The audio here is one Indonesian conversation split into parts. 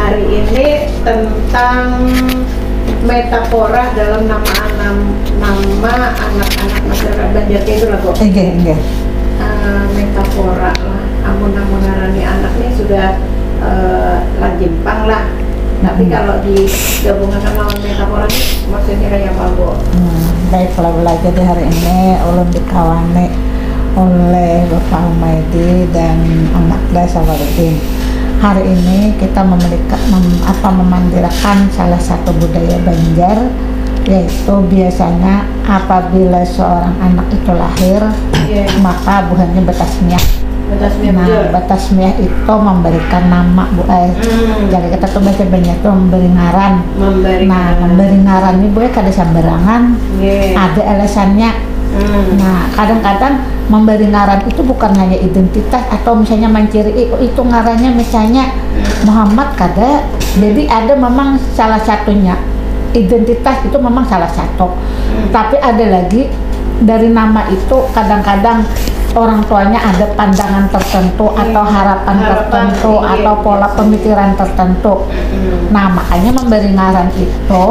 hari ini tentang metafora dalam nama anak-anak masyarakat Banjar itu lah kok. Enggak. Metafora lah, amun ngarani anaknya sudah lajimpang lah. Tapi kalau digabungkan sama metafora ini maksudnya kayak apa, Bu? Baiklah belajar di hari ini ulun dikawani oleh Bapak Humaydi dan anaknya Sawaludin. Hari ini kita memandirakan salah satu budaya Banjar, yaitu biasanya apabila seorang anak itu lahir, maka buahnya batasmiah. Batasmiah itu memberikan nama, Bu. Jadi kita tuh baca banyak tuh memberi ngaran. Memberi ngaran ini Bu kada sembarangan. Ada alasannya. Nah, kadang-kadang memberi ngaran itu bukan hanya identitas atau misalnya menciri itu ngarannya misalnya Muhammad kada. Jadi ada memang salah satunya. Identitas itu memang salah satu. Tapi ada lagi dari nama itu kadang-kadang orang tuanya ada pandangan tertentu atau harapan tertentu atau pola pemikiran tertentu. Nah, makanya memberi ngaran itu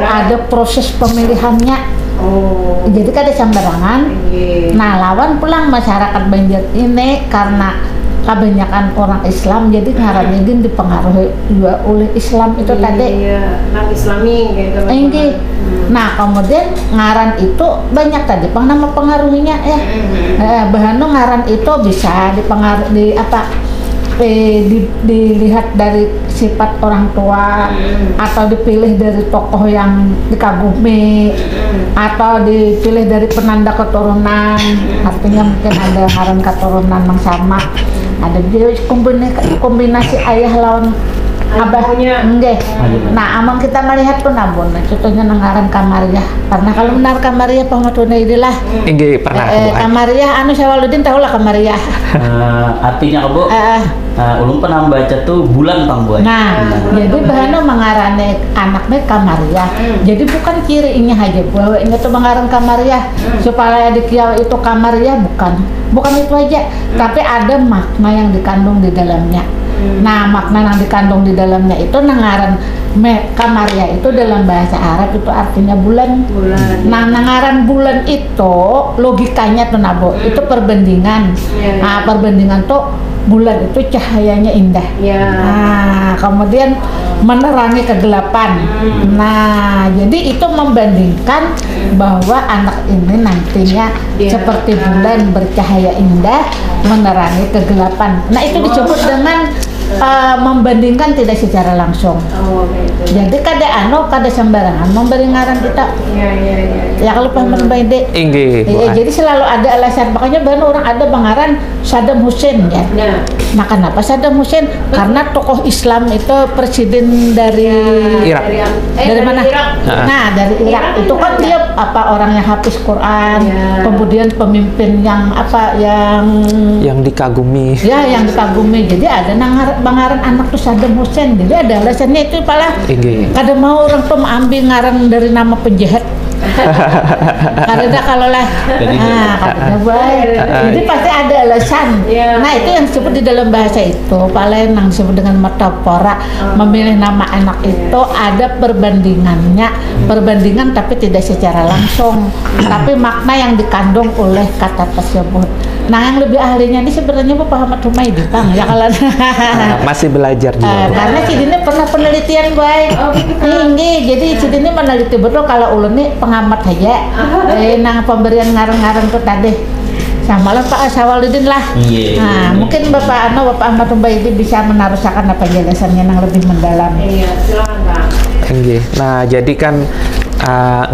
ada proses pemilihannya. Jadi kada sembarangan. Nah, lawan pulang masyarakat Banjar ini karena kebanyakan orang Islam, jadi ngarannya gini dipengaruhi juga oleh Islam itu tadi. Nama Islami gitu. Nah, kemudian ngaran itu banyak tadi nama pengaruhnya ya. Bahan ngaran itu bisa dipengaruhi dilihat dari sifat orang tua atau dipilih dari tokoh yang dikagumi atau dipilih dari penanda keturunan. Artinya mungkin ada ngaran keturunan yang sama, ada dia kombinasi ayah lawan abahnya. Nah, amang kita melihat pun abon, contohnya ngaran Kamariah. Karena kalau benar Kamariah pamatuna inilah. Pernah. Kamariah Sawaludin tahu lah Kamariah. Artinya Bu, ulun pernah baca tuh bulan Bang Bu. Nah, jadi bahannya mengarane anaknya Kamariah. Jadi bukan cirinya aja bahwa ini tuh mengaran Kamariah supaya dikiau itu Kamariah, bukan itu aja, tapi ada makna yang dikandung di dalamnya. Nah, makna yang dikandung di dalamnya itu nangaran Kamariah itu dalam bahasa Arab itu artinya bulan. Nah, nangaran bulan itu logikanya tuh Nabo, itu perbandingan. Nah, perbandingan tuh bulan itu cahayanya indah. Nah, kemudian menerangi kegelapan. Nah, jadi itu membandingkan bahwa anak ini nantinya seperti bulan bercahaya indah menerangi kegelapan. Nah, itu disebut dengan membandingkan tidak secara langsung. Jadi kada sembarangan memberi ngaran kita. Ya kalau paham Baide. Jadi selalu ada alasan. Makanya bahan orang ada pengaran Saddam Hussein ya. Nah, kenapa Saddam Hussein? Karena tokoh Islam itu presiden dari Irak. Dari mana? Nah, dari Irak. Itu kan dia orang yang hafiz Quran, kemudian pemimpin yang dikagumi. Ya, yang dikagumi. Jadi ada bangaran anak tuh Saddam Hussein. Jadi ada alasannya itu pala. Kada mau orang tuh mengambil ngaran dari nama penjahat. Karena kalau lah, katanya baik. Jadi pasti ada alasan. Nah, itu yang disebut di dalam bahasa itu paling yang disebut dengan metafora. Memilih nama anak itu ada perbandingannya, perbandingan tapi tidak secara langsung, tapi makna yang dikandung oleh kata tersebut. Nah, yang lebih ahlinya ini sebenarnya Bapak Ahmad Humaydi, Bang. Ya kalau masih belajar juga. Karena Cidini pernah penelitian, baik. Jadi Cidini meneliti betul kalau ulun ini pengamat aja. Nah, pemberian ngaran-ngaran itu tadi. Sama lah Pak Sawaludin lah. Nah, mungkin Bapak Ahmad Humaydi bisa menarusakan apa jelasannya yang lebih mendalam. Silakan, Bang. Nah, jadi kan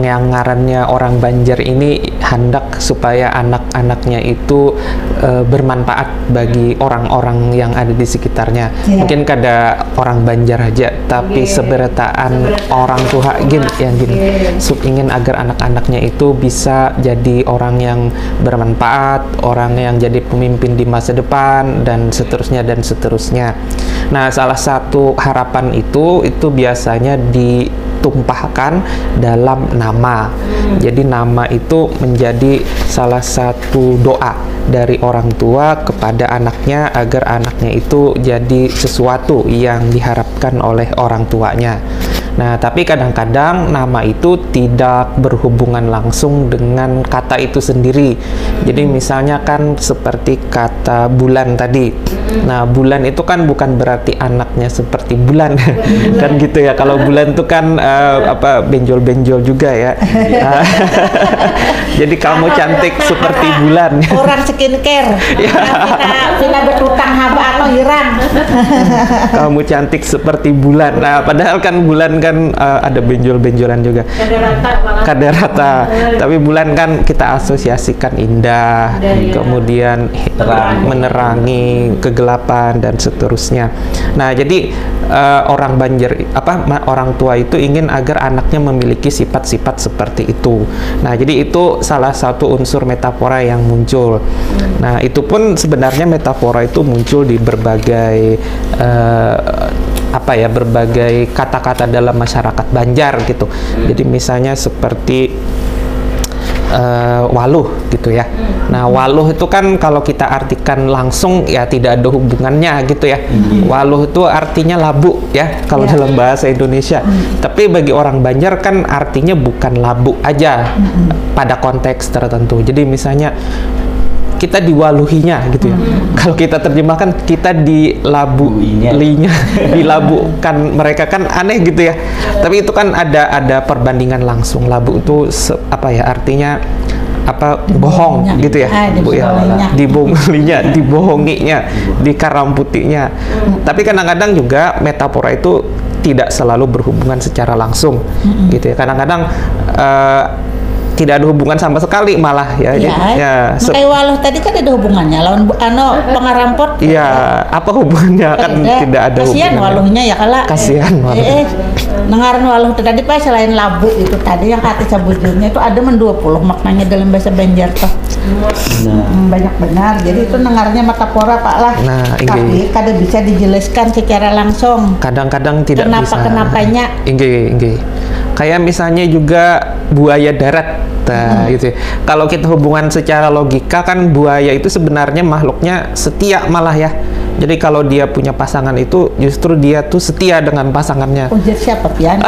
yang ngarannya orang Banjar ini hendak supaya anak-anaknya itu bermanfaat bagi orang-orang yang ada di sekitarnya. Mungkin kada orang Banjar aja, tapi seberataan orang tua ingin agar anak-anaknya itu bisa jadi orang yang bermanfaat, orang yang jadi pemimpin di masa depan dan seterusnya. Nah, salah satu harapan itu biasanya ditumpahkan dalam nama. Jadi nama itu menjadi salah satu doa dari orang tua kepada anaknya agar anaknya itu jadi sesuatu yang diharapkan oleh orang tuanya. Nah, tapi kadang-kadang nama itu tidak berhubungan langsung dengan kata itu sendiri. Jadi misalnya kan seperti kata bulan tadi. Nah, bulan itu kan bukan berarti anaknya seperti bulan. Kan gitu ya. Kalau bulan itu kan benjol-benjol juga ya. Jadi kamu cantik seperti bulan. Orang skincare. Vina berutang haba atau hiram. Kamu cantik seperti bulan. Nah, padahal kan bulan kan ada benjol-benjolan juga. Kadar rata. Tapi bulan kan kita asosiasikan indah, kemudian menerangi kegelapan dan seterusnya. Nah, jadi orang Banjar orang tua itu ingin agar anaknya memiliki sifat-sifat seperti itu. Nah, jadi itu salah satu unsur metafora yang muncul. Nah, itu pun sebenarnya metafora itu muncul di berbagai berbagai kata-kata dalam masyarakat Banjar gitu. Jadi misalnya seperti waluh gitu ya. Nah, waluh itu kan kalau kita artikan langsung ya tidak ada hubungannya gitu ya. Waluh itu artinya labu ya kalau dalam bahasa Indonesia. Tapi bagi orang Banjar kan artinya bukan labu aja pada konteks tertentu. Jadi misalnya kita diwaluhinya gitu ya. Kalau kita terjemahkan kita dilabuinya, dilabukan mereka kan aneh gitu ya. Tapi itu kan ada perbandingan langsung. Labu itu artinya bohong gitu ya, Bu ya. Dibohonginya, dikaramputinya. Tapi kadang-kadang juga metafora itu tidak selalu berhubungan secara langsung gitu ya. Kadang-kadang tidak ada hubungan sama sekali malah ya. Kayak waluh tadi kan ada hubungannya lawan pengarampot. Iya, apa hubungannya kan tidak ada hubungannya. Kasihan waluhnya ya kala. Kasihan waluh. Dengaran waluh tadi Pak selain labu itu tadi yang kata sabujurnya itu ada 20 maknanya dalam bahasa Banjar tuh. Banyak benar. Jadi itu dengarnya metafora Pak lah. Nah, tapi kadang bisa dijelaskan secara langsung. Kadang-kadang tidak bisa. Kenapanya? Inggih. Kayak misalnya juga buaya darat. Gitu ya. Kalau kita hubungan secara logika kan buaya itu sebenarnya makhluknya setia malah ya. Jadi kalau dia punya pasangan itu justru dia tuh setia dengan pasangannya. Ujar siapa Pian?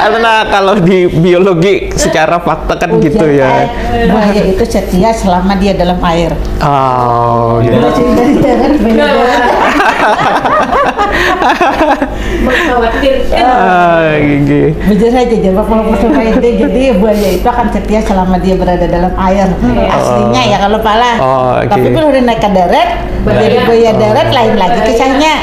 Karena kalau di biologi secara fakta kan gitu ya. Buaya itu setia selama dia dalam air. Oh, gitu. Bujur aja jawab kalau jadi buaya itu akan setia selama dia berada dalam air. Aslinya ya kalau pala. Tapi kalau udah naik ke darat, jadi buaya darat lain lagi kisahnya.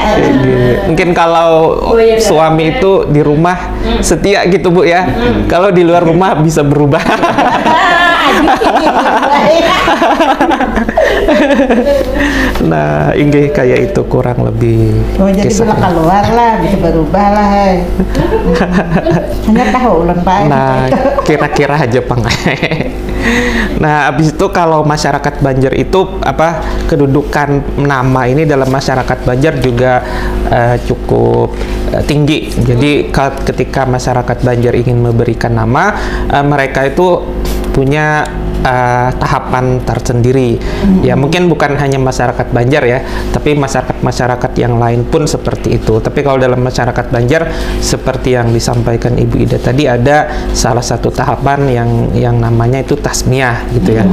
Mungkin kalau suami itu di rumah setia gitu Bu ya. Kalau di luar rumah bisa berubah. Nah, inggih kayak itu kurang lebih. Jadi bila keluar lah bisa berubah lah. Hanya tahu ulun Pak. Nah, kira-kira aja Pang. Nah, habis itu kalau masyarakat Banjar itu kedudukan nama ini dalam masyarakat Banjar juga cukup tinggi. Jadi ketika masyarakat Banjar ingin memberikan nama, mereka itu punya tahapan tersendiri. Ya mungkin bukan hanya masyarakat Banjar ya, tapi masyarakat yang lain pun seperti itu. Tapi kalau dalam masyarakat Banjar seperti yang disampaikan Ibu Ida tadi, ada salah satu tahapan yang namanya itu tasmiyah gitu ya.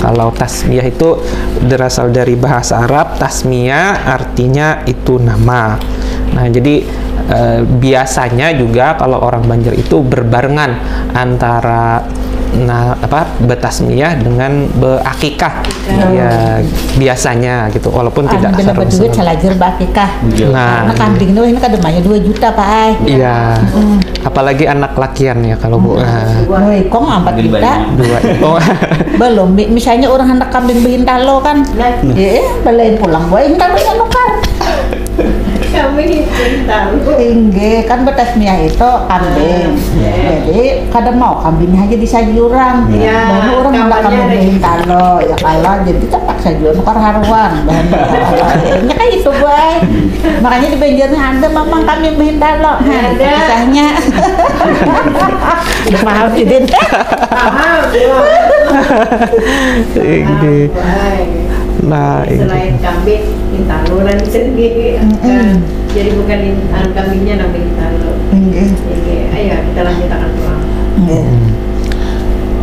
Kalau tasmiyah itu berasal dari bahasa Arab, tasmiyah artinya itu nama. Nah, jadi biasanya juga kalau orang Banjar itu berbarengan antara betasmiyah dengan beakikah. Ya biasanya gitu, walaupun tidak sering-sering. Duit salajur beakikah. Nah, anak kambing itu ini kademanya 2 juta Pak Ai. Iya. Apalagi anak lakian ya kalau Bu. Woi, kong 4 juta. 2. Belum misalnya orang hendak kambing bintalo kan. Belain pulang boy kambingnya nukar. Kami tahu. Tinggi kan betasmiyah itu kambing. Jadi kadang mau kambingnya aja disaji orang. Baru orang hendak kambing bintalo ya kalau jadi terpaksa jual nukar haruan. Ini kayak itu boy. Makanya di Banjarnya ada mamang kami Bintalo. Ada. Kisahnya. Paham Idin. Paham. Ini. Nah, ini. Selain kambing, Intaluran sendiri. Jadi bukan kambingnya namanya Intalo. Ayo kita lanjutkan pulang.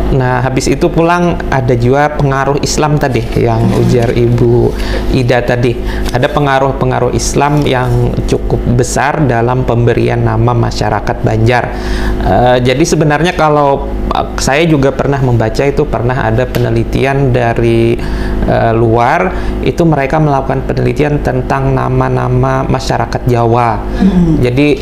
Nah, habis itu pulang ada juga pengaruh Islam tadi yang ujar Ibu Ida tadi. Ada pengaruh-pengaruh Islam yang cukup besar dalam pemberian nama masyarakat Banjar. Jadi sebenarnya kalau saya juga pernah membaca itu pernah ada penelitian dari luar, itu mereka melakukan penelitian tentang nama-nama masyarakat Jawa. Jadi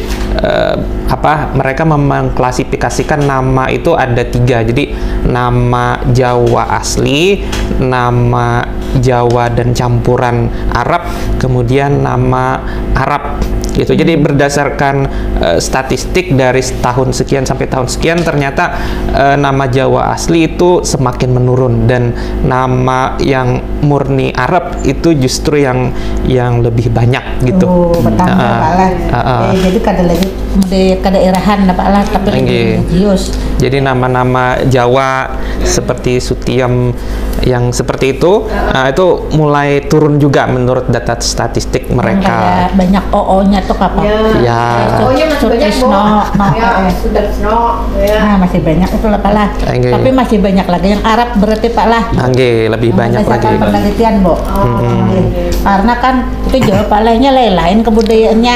mereka mengklasifikasikan nama itu ada 3. Jadi nama Jawa asli, nama Jawa dan campuran Arab, kemudian nama Arab gitu. Jadi berdasarkan statistik dari tahun sekian sampai tahun sekian, ternyata nama Jawa asli itu semakin menurun dan nama yang murni Arab itu justru yang lebih banyak gitu. Jadi kada lagi kada irahan Pak lah, tapi religius. Jadi nama-nama Jawa seperti Sutiem yang seperti itu mulai turun juga menurut data statistik mereka. Banyak OO-nya tuh apa? Ya. OO-nya masih banyak, Bu. Ya, Sudarsno. Nah, masih banyak itu lah Pak lah. Tapi masih banyak lagi yang Arab berarti Pak lah. Lebih banyak lagi. Penelitian, Bu. Karena kan itu Jawa Pak lahnya lain kebudayaannya.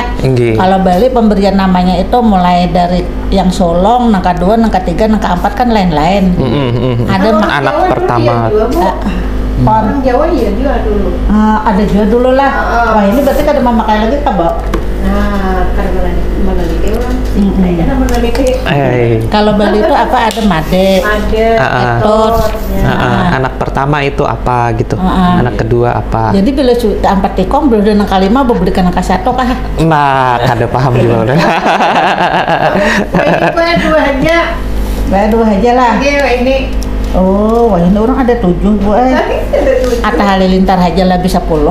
Kalau Bali pemberian namanya itu mulai dari yang Solong, nang kedua, nang ketiga, nang keempat kan lain-lain. Ada anak pertama. Orang Jawa iya juga dulu. Ada juga dulu lah. Wah ini berarti kada memakai lagi Kak, Mbak? Nah, karena meneliti orang. Kayaknya meneliti. Kalau Bali itu apa? Ada Made. Ketut. Anak pertama itu apa gitu. Anak kedua apa. Jadi bila sudah 4 tikong, belum nang kalima belikan nang kasatu kah? Nah, kada paham juga udah. Dua aja lah. Ini. Oh, wah ini orang ada 7 Bu. Atau halilintar aja lah bisa 10.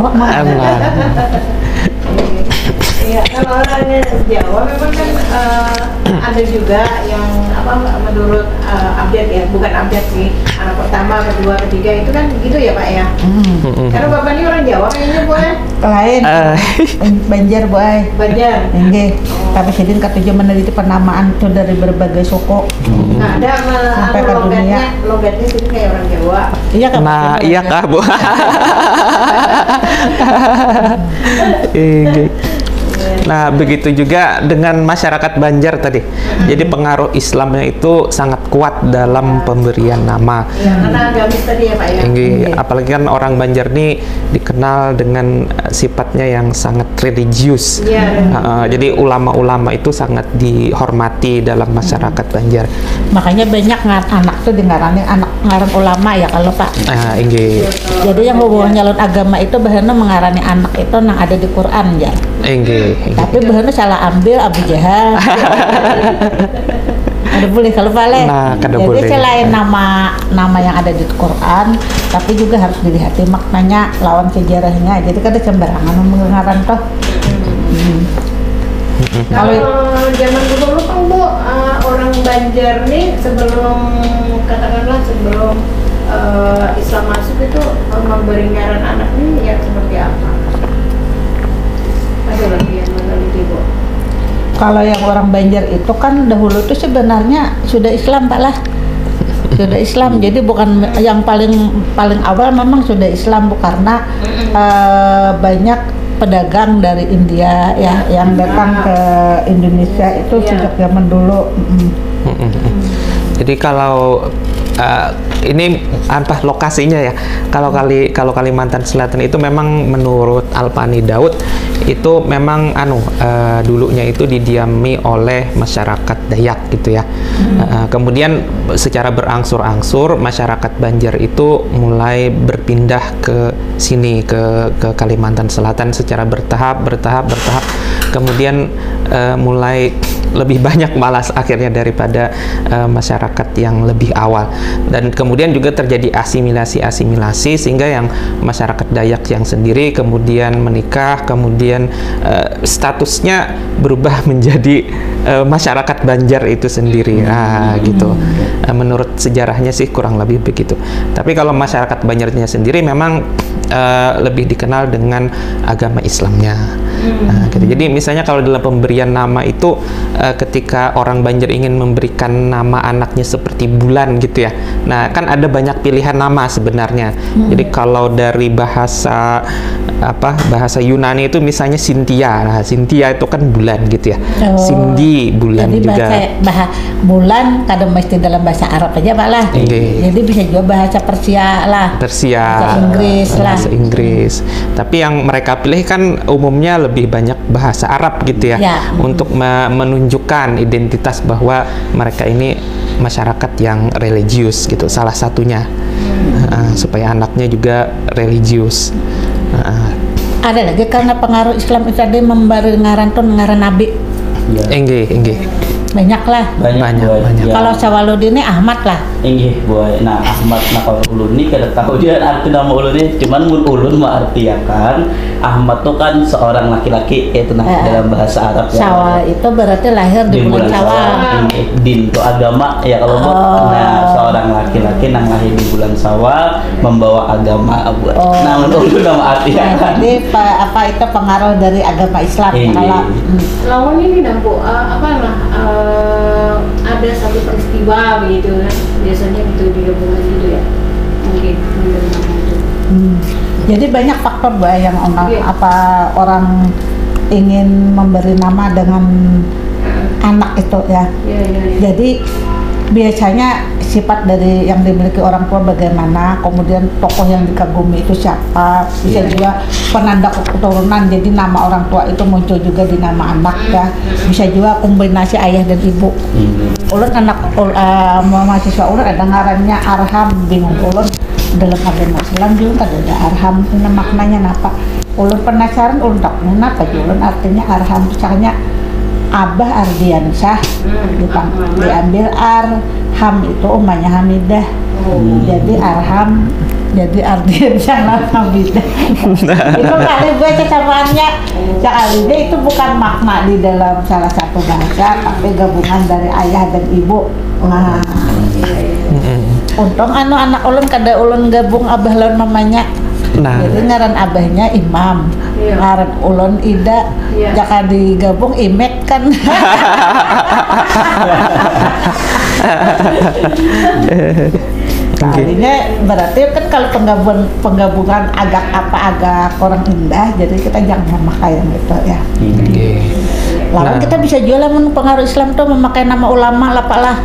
Iya, kalau orangnya Jawa memang kan ada juga yang menurut update ya, bukan update sih, anak pertama, kedua, ketiga itu kan gitu ya Pak ya. Karena Bapak ini orang Jawa kayaknya Bu ya. Lain. Banjar Bu. Banjar. Nggih. Tapi sidin katujuh meneliti penamaan itu dari berbagai suku. Ada sampai ke dunia. Logatnya sih kayak orang Jawa. Iya Kak. Nah, iya Kak Bu. Nah, begitu juga dengan masyarakat Banjar tadi. Jadi pengaruh Islamnya itu sangat kuat dalam pemberian nama. Ya, karena agamis tadi ya Pak ya. Apalagi kan orang Banjar ini dikenal dengan sifatnya yang sangat religius. Jadi ulama-ulama itu sangat dihormati dalam masyarakat Banjar. Makanya banyak anak tuh dengarane anak ngaran ulama ya kalau Pak. Jadi yang hubungannya nyalon agama itu bahana mengarani anak itu nang ada di Quran ya. Tapi bahana salah ambil Abu Jahal. Ada boleh kalau Pak. Nah, jadi selain nama yang ada di Quran, tapi juga harus dilihat maknanya lawan sejarahnya. Jadi kada sembarangan mengarang toh. Kalau zaman dulu kan Bu, orang Banjar nih sebelum Islam masuk itu memberi ngaran anak nih yang seperti apa? Ada lagi yang meneliti Bu. Kalau yang orang Banjar itu kan dahulu tuh sebenarnya sudah Islam Pak lah. Sudah Islam, jadi bukan yang paling awal memang sudah Islam Bu, karena banyak pedagang dari India ya yang datang ke Indonesia itu sejak zaman dulu. Jadi kalau ini apa lokasinya ya? Kalau Kalimantan Selatan itu memang menurut Alpani Daud itu memang dulunya itu didiami oleh masyarakat Dayak gitu ya. Kemudian secara berangsur-angsur masyarakat Banjar itu mulai berpindah ke sini ke Kalimantan Selatan secara bertahap. Kemudian mulai lebih banyak malas akhirnya daripada masyarakat yang lebih awal. Dan kemudian juga terjadi asimilasi sehingga yang masyarakat Dayak yang sendiri kemudian menikah, kemudian statusnya berubah menjadi masyarakat Banjar itu sendiri. Gitu. Menurut sejarahnya sih kurang lebih begitu. Tapi kalau masyarakat Banjarnya sendiri memang lebih dikenal dengan agama Islamnya. Gitu. Jadi misalnya kalau dalam pemberian nama itu ketika orang Banjar ingin memberikan nama anaknya seperti Bulan gitu ya. Nah, kan ada banyak pilihan nama sebenarnya. Jadi kalau dari bahasa Yunani itu misalnya Cynthia. Nah, Cynthia itu kan bulan gitu ya. Cindy, bulan jadi juga. Bahasa bulan kadang mesti dalam bahasa Arab aja Pak lah. Jadi bisa juga bahasa Persia lah. Bahasa Inggris lah. Bahasa Inggris. Tapi yang mereka pilih kan umumnya lebih banyak bahasa Arab gitu ya. Untuk menunjukkan identitas bahwa mereka ini masyarakat yang religius gitu, salah satunya. Supaya anaknya juga religius. Ada lagi karena pengaruh Islam itu tadi memberi ngaran Nabi. Enggih. Banyak lah. Banyak. Kalau Sawaludin ini Ahmad lah. Enggih boy. Nah Ahmad kalau ulun ini kada tahu dia arti nama ulun ini. Cuman ulun mengartikan Ahmad tuh kan seorang laki-laki itu dalam bahasa Arab. Syawal itu berarti lahir di bulan Syawal. Din itu agama ya kalau nah seorang laki-laki yang lahir di bulan Syawal membawa agama buat. Nah ulun nama artikan. Jadi apa itu pengaruh dari agama Islam kalau lawan ini nampu ada satu peristiwa begitu kan, biasanya itu digabungkan gitu ya, mungkin nama itu. Jadi banyak faktor yang orang ingin memberi nama dengan anak itu ya. Jadi biasanya sifat dari yang dimiliki orang tua bagaimana, kemudian tokoh yang dikagumi itu siapa, bisa juga penanda keturunan, jadi nama orang tua itu muncul juga di nama anak ya, bisa juga kombinasi ayah dan ibu. Ulun anak mahasiswa ulun ada ngarannya Arham, bingung ulun dalam agama Islam juga ada Arham, ini maknanya apa? Ulun penasaran, ulun tak kenapa ulun artinya Arham, misalnya Abah Ardiansyah, diambil Arham itu umahnya Hamidah, jadi Arham, jadi Ardiansyah lah Hamidah. Itu kali gue kesamaannya, kali dia itu bukan makna di dalam salah satu bahasa, tapi gabungan dari ayah dan ibu. Nah, untung anak ulun kada ulun gabung abah lawan mamanya. Jadi ngaran abahnya Imam, ngaran ulun Ida, jaka digabung Imek kan. Kalinya berarti kan kalau penggabungan agak orang indah, jadi kita jangan memakai yang gitu ya. Lalu kita bisa jual pengaruh Islam tuh memakai nama ulama lah Pak lah.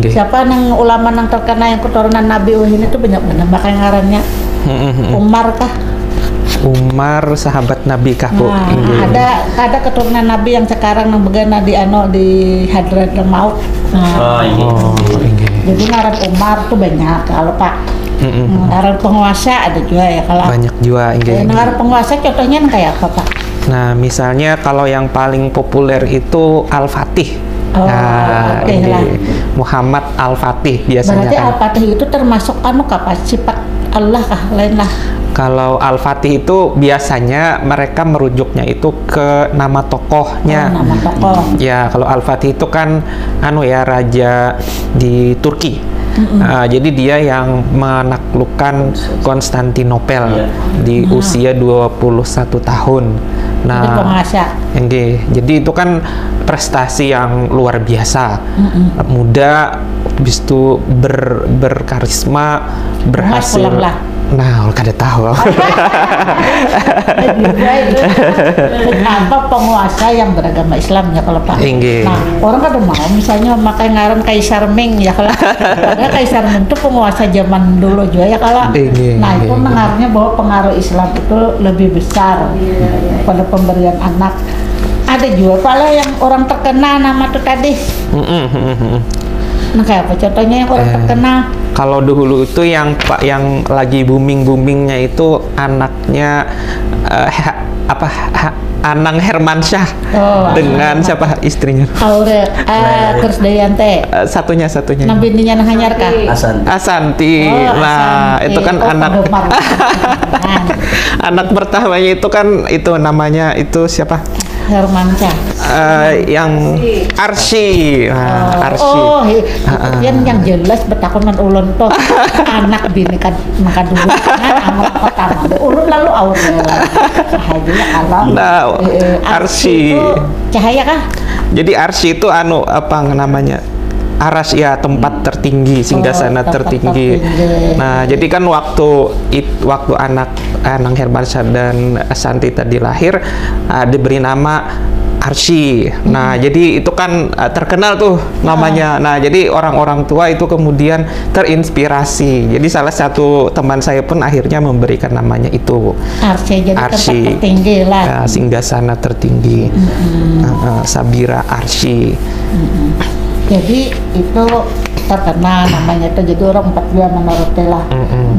Siapa yang ulama yang terkena yang keturunan Nabi ini tuh banyak pakai ngarannya. Umar kah? Umar sahabat Nabi kah Bu? Ada keturunan Nabi yang sekarang yang begana di Hadratul Maut. Jadi ngaran Umar tuh banyak kalau Pak. Ngaran penguasa ada juga ya kalau. Banyak juga. Ngaran penguasa contohnya kayak apa Pak? Nah misalnya kalau yang paling populer itu Al-Fatih. Muhammad Al-Fatih biasanya. Berarti Al-Fatih itu termasuk sifat Allah kah? Lain lah. Kalau Al-Fatih itu biasanya mereka merujuknya itu ke nama tokohnya. Nama tokoh. Ya, kalau Al-Fatih itu kan raja di Turki. Jadi dia yang menaklukkan Konstantinopel di usia 21 tahun. Nah, jadi itu kan prestasi yang luar biasa. Muda, habis itu berkarisma, berhasil. Nah, kada tahu. Apa penguasa yang beragama Islam ya kalau Pak? Nah, orang kan mau misalnya memakai ngaran Kaisar Ming ya kalau. Padahal Kaisar Ming itu penguasa zaman dulu juga ya kalau. Nah, itu mengarahnya bahwa pengaruh Islam itu lebih besar pada pemberian anak. Ada juga Pak yang orang terkenal nama itu tadi. Nah, kayak apa contohnya yang orang terkenal? Kalau dulu itu yang lagi boomingnya itu anaknya Anang Hermansyah dengan siapa istrinya? Aurel Krisdayanti. Satunya. Nah bininya nah hanyar kah? Asanti. Nah, Asanti. itu kan anak penggemar. anak pertamanya itu kan itu namanya itu siapa? Hermansyah. Yang Arsy. Nah, Arsy. Yang jelas betakunan ulun tuh anak bini kan maka dulu anak pertama ulun lalu Aurel. Cahaya kalau Arsy. Cahaya kah? Jadi Arsy itu apa namanya? Aras ya, tempat tertinggi, singgasana tertinggi. Nah, jadi kan waktu Anang Hermansyah dan Santi tadi lahir, diberi nama Arsy. Nah, jadi itu kan terkenal tuh namanya. Nah, jadi orang-orang tua itu kemudian terinspirasi. Jadi salah satu teman saya pun akhirnya memberikan namanya itu. Arsy, jadi tempat tertinggi lah. Ya, singgasana tertinggi. Sabira Arsy. Jadi itu terkenal namanya itu, jadi orang 42 menurutnya lah.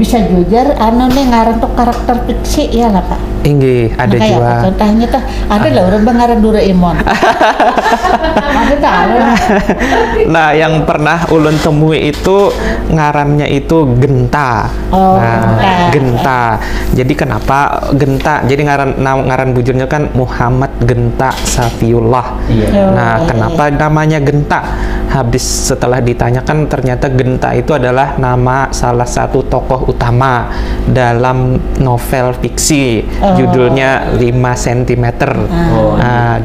Bisa jujur nih ngaran tuh karakter fiksi ya lah Pak. Inggih, ada kayak juga. Contohnya tuh ada lah orang ngaran Doraemon. Ada tahu lah. Nah, yang pernah ulun temui itu ngarannya itu Genta. Genta. Jadi kenapa Genta? Jadi ngaran bujurnya kan Muhammad Genta Safiullah. Nah, kenapa namanya Genta? Habis setelah ditanyakan ternyata Genta itu adalah nama salah satu tokoh utama dalam novel fiksi. Judulnya 5 cm.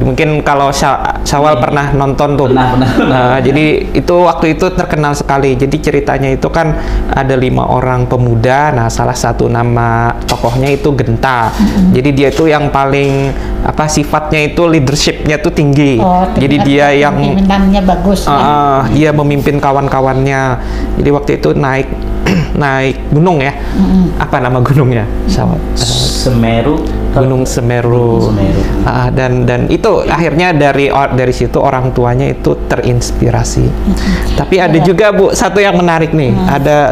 Mungkin kalau Syawal pernah nonton tuh. Pernah. Jadi itu waktu itu terkenal sekali. Jadi ceritanya itu kan ada 5 orang pemuda. Nah, salah satu nama tokohnya itu Genta. Jadi dia itu yang paling sifatnya itu leadershipnya tuh tinggi. Jadi dia yang pimpinannya bagus. Dia memimpin kawan-kawannya. Jadi waktu itu naik gunung ya. Apa nama gunungnya? Semeru. Gunung Semeru. Dan itu akhirnya dari situ orang tuanya itu terinspirasi. Tapi ada juga Bu satu yang menarik nih.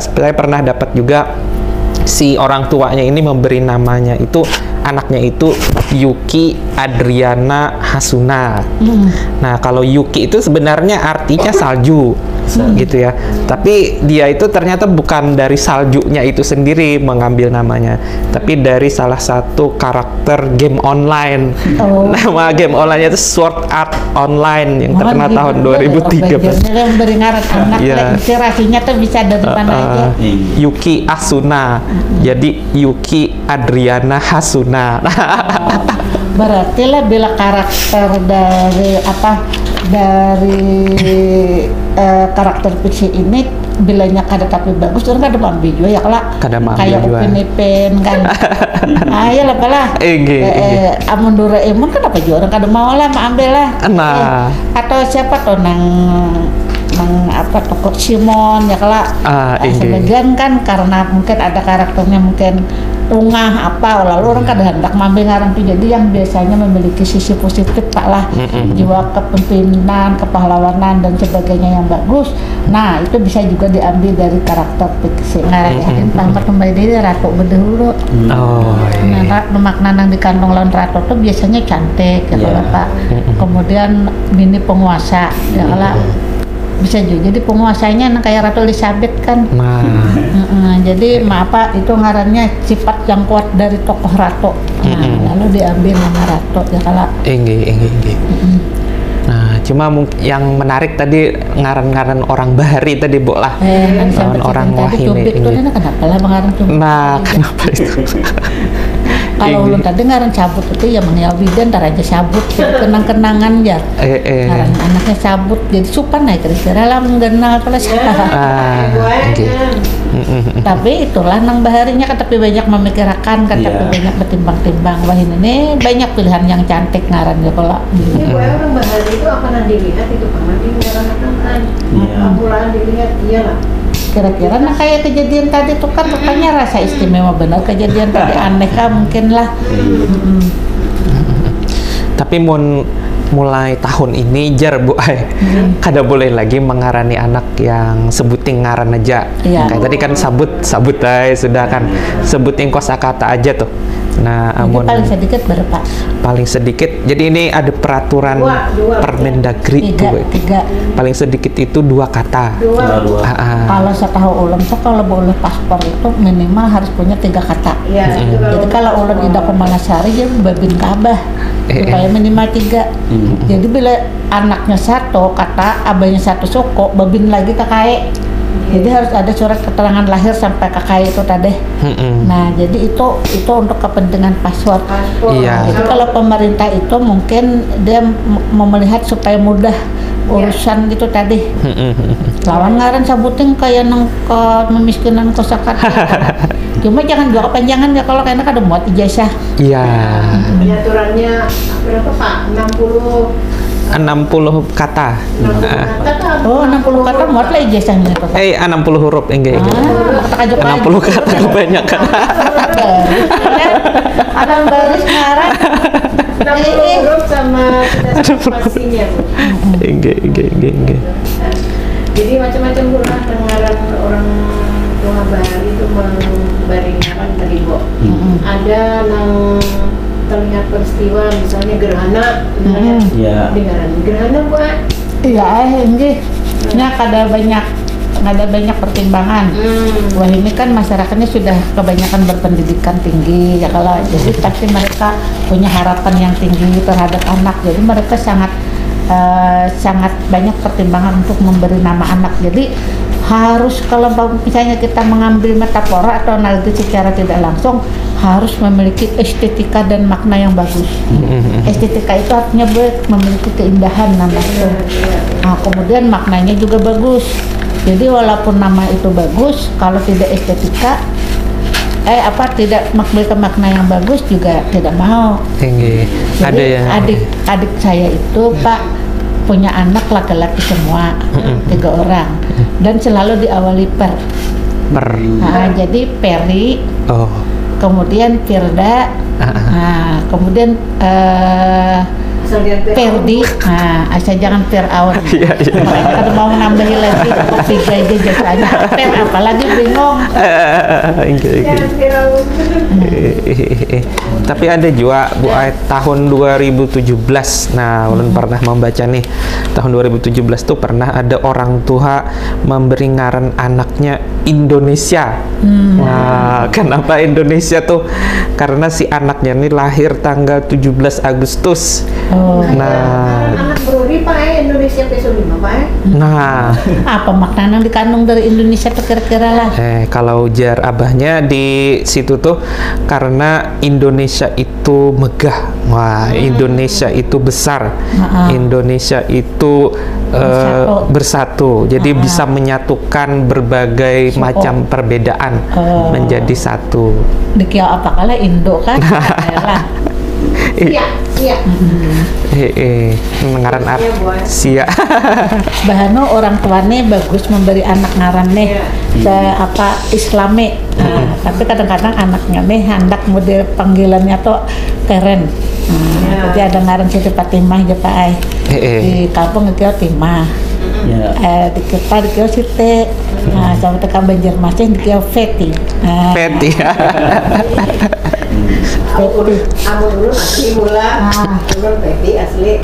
Saya pernah dapat juga si orang tuanya ini memberi namanya itu, anaknya itu Yuki Adriana Hasuna. Nah, kalau Yuki itu sebenarnya artinya salju. Gitu ya. Tapi dia itu ternyata bukan dari saljunya itu sendiri mengambil namanya, tapi dari salah satu karakter game online. Nama game online itu Sword Art Online yang terkenal tahun 2013. Yang beri ngaran anak inspirasinya tuh bisa dari mana aja. Yuki Asuna. Jadi Yuki Adriana Hasuna. Berarti lah bila karakter dari karakter fiksi ini bilanya kada tapi bagus, orang kada mampu juga ya kalau kayak Upin Ipin kan. Ya lah pala. Amun Doraemon kan apa juga orang kada mau lah ambil lah. Atau siapa tuh nang toko Simon ya kalau sebagian kan karena mungkin ada karakternya mungkin ungah lalu orang kadang hendak mambil ngarang tuh, jadi yang biasanya memiliki sisi positif lah, jiwa kepemimpinan, kepahlawanan dan sebagainya yang bagus. Nah, itu bisa juga diambil dari karakter fiksi. Tanpa kembali dari Ratu Bedehulu. Makna yang dikandung lawan Ratu tuh biasanya cantik ya kalau Pak. Kemudian bini penguasa ya kalau bisa juga jadi penguasanya kayak Ratu Elizabeth kan. Jadi itu ngarannya sifat yang kuat dari tokoh Ratu. Lalu diambil nama Ratu ya kalau. Nah, cuma yang menarik tadi ngaran-ngaran orang Bahari tadi Bu lah. Orang Wahine ini. Kenapa lah mengaran Cubit? Nah, kenapa itu? Kalau ulun tadi ngaran Cabut itu ya menyawidan tar aja Cabut kenang-kenangan ya. Ngaran anaknya Cabut jadi supan naik kira-kira lah menggenal kalau tapi itulah nang Baharinya kan, tapi banyak memikirkan kan, tapi banyak bertimbang-timbang. Wah ini banyak pilihan yang cantik ngaran ya kalau. Ini orang Bahari itu apa nanti dilihat itu pernah dilihat pulang dilihat iyalah. Kira-kira kayak kejadian tadi tuh kan rupanya rasa istimewa benar kejadian tadi, aneh kan mungkin lah. Tapi mulai tahun ini Bu kada boleh lagi mengarani anak yang sebuting ngaran aja. Kayak tadi kan sabut sudah kan sebutin kosakata aja tuh. Nah, Jadi amun paling sedikit berapa? paling sedikit. Jadi ini ada peraturan Dua. Permendagri Tiga. paling sedikit itu 2 kata. Dua. Ah, ah. Kalau setahu ulun tuh kalau boleh paspor itu minimal harus punya 3 kata. Ya, itu Jadi kalau ulun tidak ke Malasari dia babin Kabah supaya minimal 3. Jadi bila anaknya 1 kata, abahnya 1 suku, babin lagi KKE. Jadi harus ada surat keterangan lahir sampai KKE itu tadi. Nah, jadi itu untuk kepentingan paspor. Iya. Jadi kalau pemerintah itu mungkin dia mau melihat supaya mudah urusan gitu tadi. Lawan ngaran sabuting kayak nang ke memiskinan kosakata. Cuma jangan juga kepanjangan ya kalau kayaknya ada muat ijazah. Iya. Penyaturannya berapa Pak? 60 kata. 60 kata. Oh, 60 kata muat lah ijazahnya itu. 60 huruf enggak. Kata aja 60 kata kebanyakan. Ada baris ngaran. 60 huruf sama spasinya Bu. Enggak. Jadi macam-macam Bu lah pengaran orang tua Bahari itu membaringkan tadi Bu. Ada nang terlihat peristiwa misalnya gerhana, Iya. dengaran gerhana Bu. Iya, ini ada banyak pertimbangan. Wah, ini kan masyarakatnya sudah kebanyakan berpendidikan tinggi ya, kalau jadi pasti mereka punya harapan yang tinggi terhadap anak. Jadi mereka sangat banyak pertimbangan untuk memberi nama anak. Jadi harus kalau misalnya kita mengambil metafora atau analogi secara tidak langsung harus memiliki estetika dan makna yang bagus. Estetika itu artinya memiliki keindahan nama itu. Nah, kemudian maknanya juga bagus. Jadi walaupun nama itu bagus, kalau tidak estetika, tidak memiliki makna yang bagus juga tidak mau. Tinggi. Ada Jadi ya. adik saya itu Pak punya anak laki-laki semua, 3 orang, dan selalu diawali per. Nah, jadi Peri, Oh. kemudian Firda, nah, kemudian Asal dia Perdi, nah, asal jangan Firaun. Kalau mau nambahin lagi, tiga aja jasanya. Per apalagi bingung. Jangan Firaun. Tapi ada juga Bu Ait tahun 2017. Nah, ulun pernah membaca nih. Tahun 2017 tuh pernah ada orang tua memberi ngaran anaknya Indonesia. Nah, kenapa Indonesia tuh? Karena si anaknya ini lahir tanggal 17 Agustus. Nah, Anak Brody Pak Indonesia PSO5 Pak. nah, Apa makna yang dikandung dari Indonesia tuh kira-kira lah? kalau jar abahnya di situ tuh karena Indonesia itu megah. Wah, Indonesia itu besar. Indonesia itu bersatu. Jadi bisa menyatukan berbagai macam perbedaan menjadi satu. Dikiau apa kala Indo kan? Iya. Ngaran art Iya, Bu. sia. Bahano orang tuane bagus memberi anak ngaran nih Islami. Nah, tapi kadang-kadang anaknya nih hendak model panggilannya tuh keren. Jadi ada ngaran Siti Fatimah aja Pak Ai. Di kampung itu Timah. Di kita di kio Siti. Nah, sama tekan Banjarmasin di kio Feti. Peti. Amun dulu asli mula. Dulu Peti asli.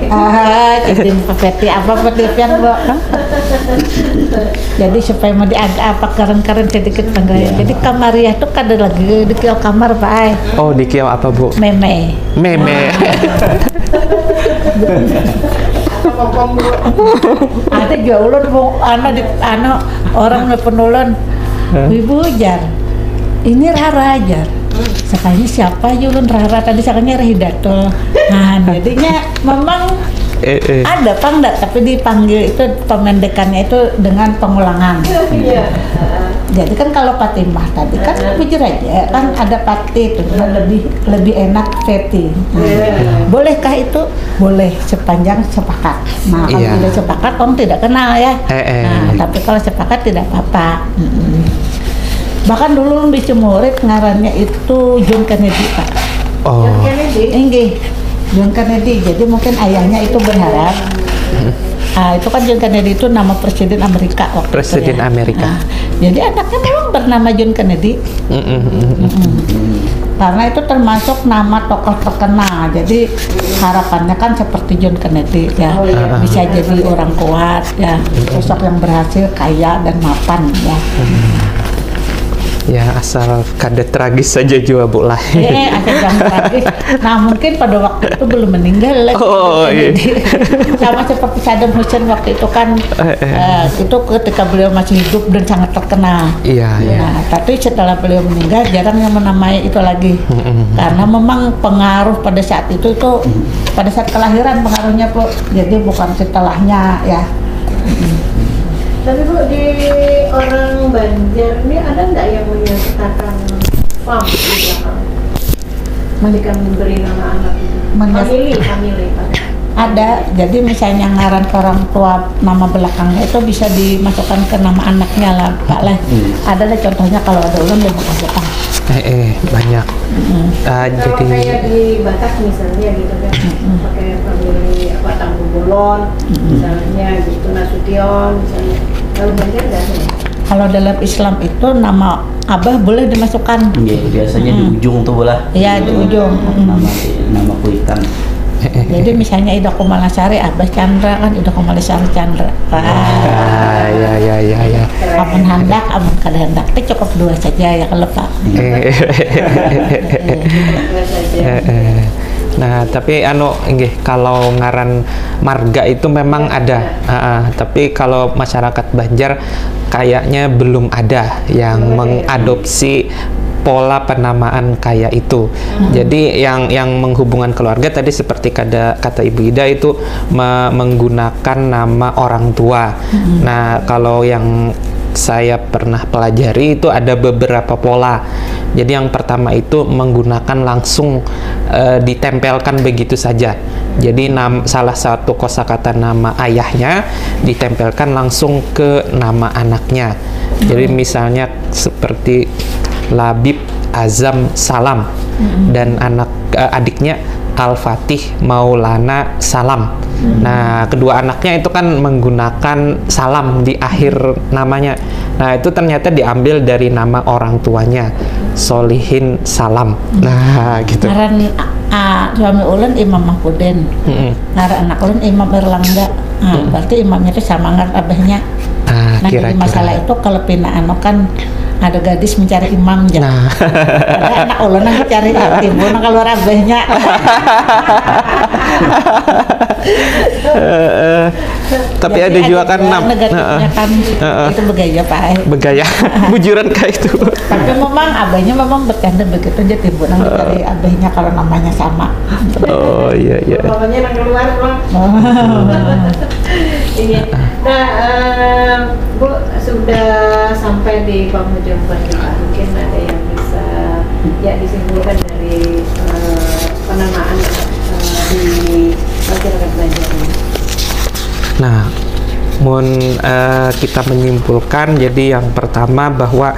Jadi Feti apa petian Bu? Jadi supaya mau diagak apa keren-keren sedikit panggilnya. Jadi Kamariah tuh kada lagi di kio kamar Pak Ai. Oh, di kiau apa Bu? Meme. Meme. Pom-pom Bu. Ada juga ulun mau orang nelfon ulun. Ibu Jar. Ini Rara Jar. Sekali siapa aja ulun Rara tadi sakanya Rehidato. Nah, jadinya memang ada pangdat tapi dipanggil itu pemendekannya itu dengan pengulangan. Iya. Jadi kan kalau Fatimah tadi kan bujur aja kan ada Pati itu lebih enak Feti. Bolehkah itu? Boleh sepanjang sepakat. Nah, kalau tidak sepakat orang tidak kenal ya. Nah, tapi kalau sepakat tidak apa-apa. Bahkan dulu di Cemurit ngarannya itu John Kennedy Pak. Oh. Enggih, John Kennedy. Jadi mungkin ayahnya itu berharap. Itu kan John Kennedy itu nama Presiden Amerika waktu Presiden itu ya. Amerika. Jadi anaknya memang bernama John Kennedy. karena itu termasuk nama tokoh terkenal. Jadi harapannya kan seperti John Kennedy ya, bisa jadi orang kuat ya, sosok yang berhasil, kaya dan mapan ya. Ya, asal kada tragis saja jua Bu lah. Asal jangan tragis. Nah, mungkin pada waktu itu belum meninggal lagi. Oh, iya. Sama seperti Saddam Hussein waktu itu kan, itu ketika beliau masih hidup dan sangat terkenal. Iya, iya. Nah, tapi setelah beliau meninggal jarang yang menamai itu lagi. Karena memang pengaruh pada saat itu pada saat kelahiran pengaruhnya Bu. Jadi bukan setelahnya ya. Tapi Bu, di orang Banjar ini ada nggak yang menyertakan farm di belakang? Ketika memberi nama anak itu? Family. Ada, jadi misalnya ngaran orang tua nama belakangnya itu bisa dimasukkan ke nama anaknya lah, Pak Leh. Ada deh contohnya kalau ada ulang dia bakal belakang. Banyak. Kalau Jadi kayak di Batak misalnya gitu kan, pakai family Tangguh Bolon, misalnya gitu, Nasution misalnya. Kalau Banjar nggak ada ya? Kalau dalam Islam itu nama abah boleh dimasukkan. Iya, biasanya di ujung tuh bola. Iya, di ujung. Nama kuitan. Jadi misalnya Ida Kumalasari, Abah Chandra kan Ida Kumalasari Chandra. ya. Amun hendak, amun kada hendak, itu cukup dua saja ya kalau Pak. Nah, tapi kalau ngaran marga itu memang ada. Tapi kalau masyarakat Banjar kayaknya belum ada yang mengadopsi pola penamaan kayak itu. Jadi yang menghubungkan keluarga tadi seperti kata Ibu Ida itu menggunakan nama orang tua. Nah, kalau yang saya pernah pelajari itu ada beberapa pola. Jadi yang pertama itu menggunakan langsung ditempelkan begitu saja. Jadi salah satu kosakata nama ayahnya ditempelkan langsung ke nama anaknya. Jadi misalnya seperti Labib Azam Salam dan adiknya Al-Fatih Maulana Salam. Nah, kedua anaknya itu kan menggunakan salam di akhir namanya. Nah, itu ternyata diambil dari nama orang tuanya, Solihin Salam. Nah, gitu. Ngaran suami ulun Imam Mahfudin. Ngaran anak ulun Imam Erlangga. Berarti imamnya itu sama ngaran abahnya. Nah, jadi masalah itu kalau pinaan kan ada gadis mencari imam aja. Nah. Ada anak ulun yang cari timbul keluar abahnya. Tapi ada juga kan negatifnya kan itu begaya Pak. Begaya, bujuran kayak itu. Tapi memang abahnya memang bercanda begitu aja timbul yang dicari abahnya kalau namanya sama. Oh iya. Pokoknya yang keluar Bang. Ini. Nah, Bu sudah sampai di penghujung perjumpaan. Mungkin ada yang bisa disimpulkan dari penamaan di masyarakat Banjar ini. Nah, kita menyimpulkan, jadi yang pertama bahwa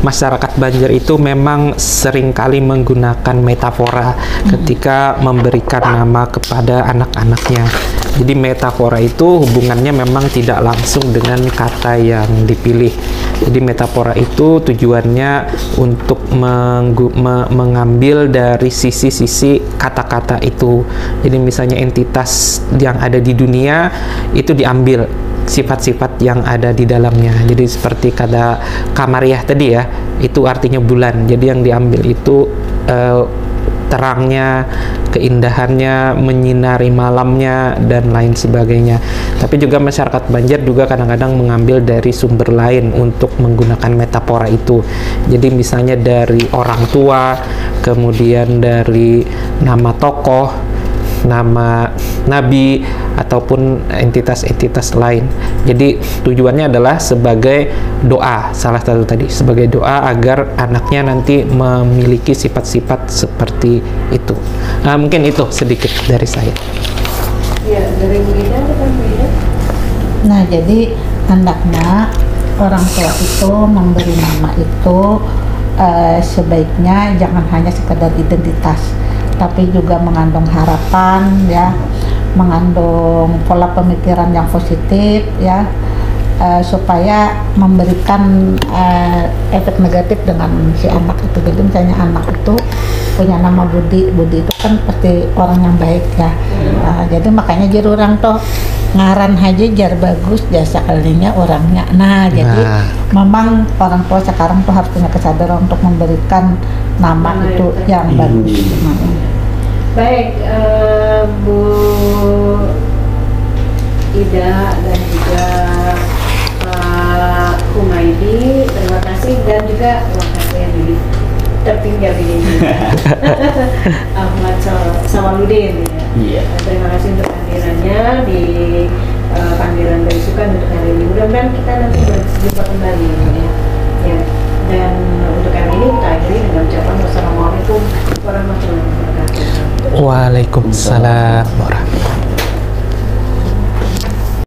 masyarakat Banjar itu memang seringkali menggunakan metafora ketika memberikan nama kepada anak-anaknya. Jadi metafora itu hubungannya memang tidak langsung dengan kata yang dipilih. Jadi metafora itu tujuannya untuk mengambil dari sisi-sisi kata-kata itu. Jadi misalnya entitas yang ada di dunia itu diambil sifat-sifat yang ada di dalamnya. Jadi seperti kata Kamariah tadi ya, itu artinya bulan. Jadi yang diambil itu terangnya, keindahannya, menyinari malamnya, dan lain sebagainya. Tapi juga masyarakat Banjar juga kadang-kadang mengambil dari sumber lain untuk menggunakan metafora itu. Jadi misalnya dari orang tua, kemudian dari nama tokoh, nama nabi, ataupun entitas-entitas lain. Jadi tujuannya adalah sebagai doa, salah satu tadi, sebagai doa agar anaknya nanti memiliki sifat-sifat seperti itu. Nah, mungkin itu sedikit dari saya. Ya, dari Bu Ida, Nah, jadi hendaknya orang tua itu memberi nama itu sebaiknya jangan hanya sekedar identitas, tapi juga mengandung harapan ya, mengandung pola pemikiran yang positif ya, supaya memberikan efek negatif dengan si anak itu. Jadi misalnya anak itu punya nama Budi itu kan pasti orang yang baik ya. Jadi makanya jadi orang tuh ngaran aja jar bagus jasa kalinya orangnya. Nah jadi memang orang tua sekarang tuh harus punya kesadaran untuk memberikan nama itu yang bagus. Baik, Bu Ida dan juga Pak Humaydi, terima kasih, dan juga terima kasih yang tertinggal ini Ahmad Samaludin. Iya. Terima kasih untuk kehadirannya di panggilan Beisukan untuk hari ini. Mudah-mudahan kita nanti berjumpa kembali ya. Ya. Dan untuk kali ini kita akhiri dengan ucapan wassalamualaikum warahmatullahi wabarakatuh. Waalaikumsalam warahmatullahi wabarakatuh.